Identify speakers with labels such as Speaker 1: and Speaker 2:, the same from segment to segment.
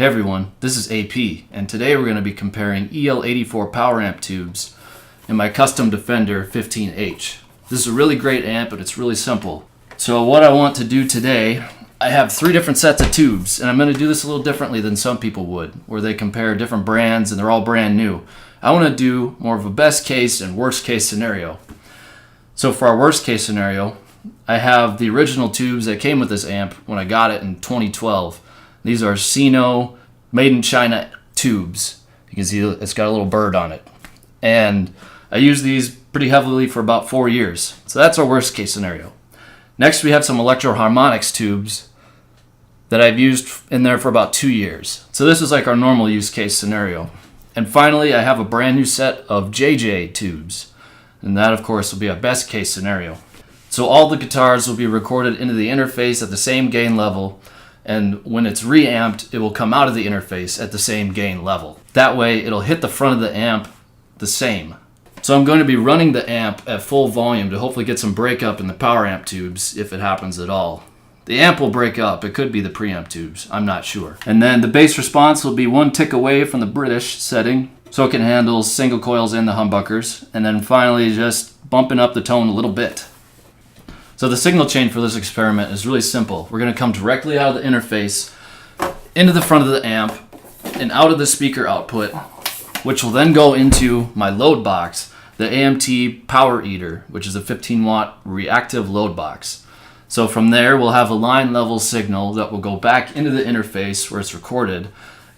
Speaker 1: Hey everyone, this is AP, and today we're going to be comparing EL84 power amp tubes in my Kustom Defender 15H. This is a really great amp, and it's really simple. So what I want to do today, I have 3 different sets of tubes, and I'm going to do this a little differently than some people would, where they compare different brands and they're all brand new. I want to do more of a best case and worst case scenario. So for our worst case scenario, I have the original tubes that came with this amp when I got it in 2012. These are Sino made in China tubes. You can see it's got a little bird on it. And I used these pretty heavily for about 4 years. So that's our worst case scenario. Next we have some Electro-Harmonix tubes that I've used in there for about 2 years. So this is like our normal use case scenario. And finally I have a brand new set of JJ tubes. And that of course will be a best case scenario. So all the guitars will be recorded into the interface at the same gain level, and when it's reamped, it will come out of the interface at the same gain level. That way it'll hit the front of the amp the same. So I'm going to be running the amp at full volume to hopefully get some breakup in the power amp tubes if it happens at all. The amp will break up, it could be the preamp tubes, I'm not sure. And then the bass response will be 1 tick away from the British setting, so it can handle single coils and the humbuckers. And then finally just bumping up the tone a little bit. So the signal chain for this experiment is really simple. We're going to come directly out of the interface into the front of the amp and out of the speaker output, which will then go into my load box, the AMT Power Eater, which is a 15-watt reactive load box. So from there we'll have a line level signal that will go back into the interface where it's recorded,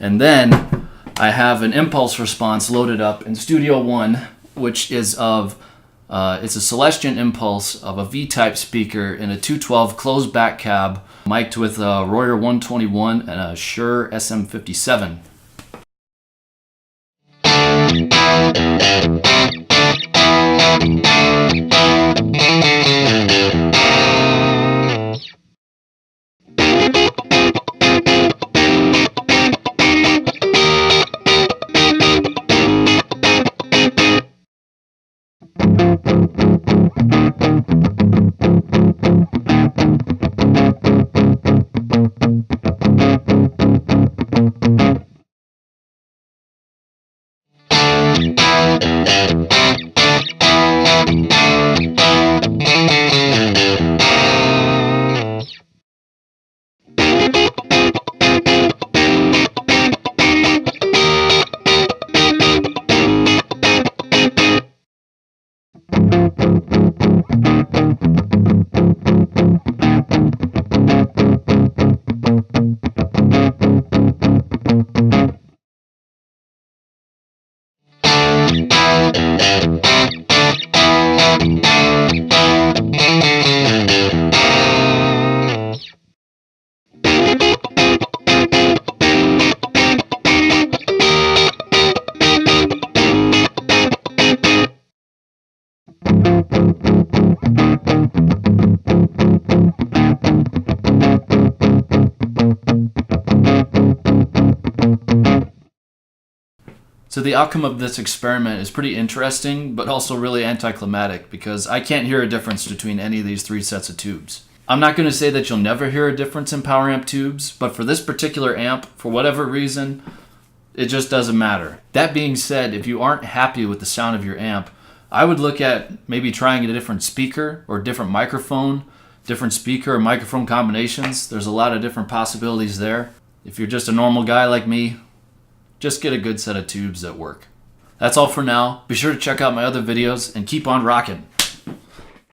Speaker 1: and then I have an impulse response loaded up in Studio One, which is of it's a Celestion impulse of a V-Type speaker in a 212 closed back cab, mic'd with a Royer 121 and a Shure SM57. So the outcome of this experiment is pretty interesting, but also really anticlimactic because I can't hear a difference between any of these 3 sets of tubes. I'm not going to say that you'll never hear a difference in power amp tubes, but for this particular amp, for whatever reason, it just doesn't matter. That being said, if you aren't happy with the sound of your amp, I would look at maybe trying a different speaker or a different microphone, different speaker or microphone combinations. There's a lot of different possibilities there. If you're just a normal guy like me, just get a good set of tubes that work. That's all for now. Be sure to check out my other videos and keep on rocking.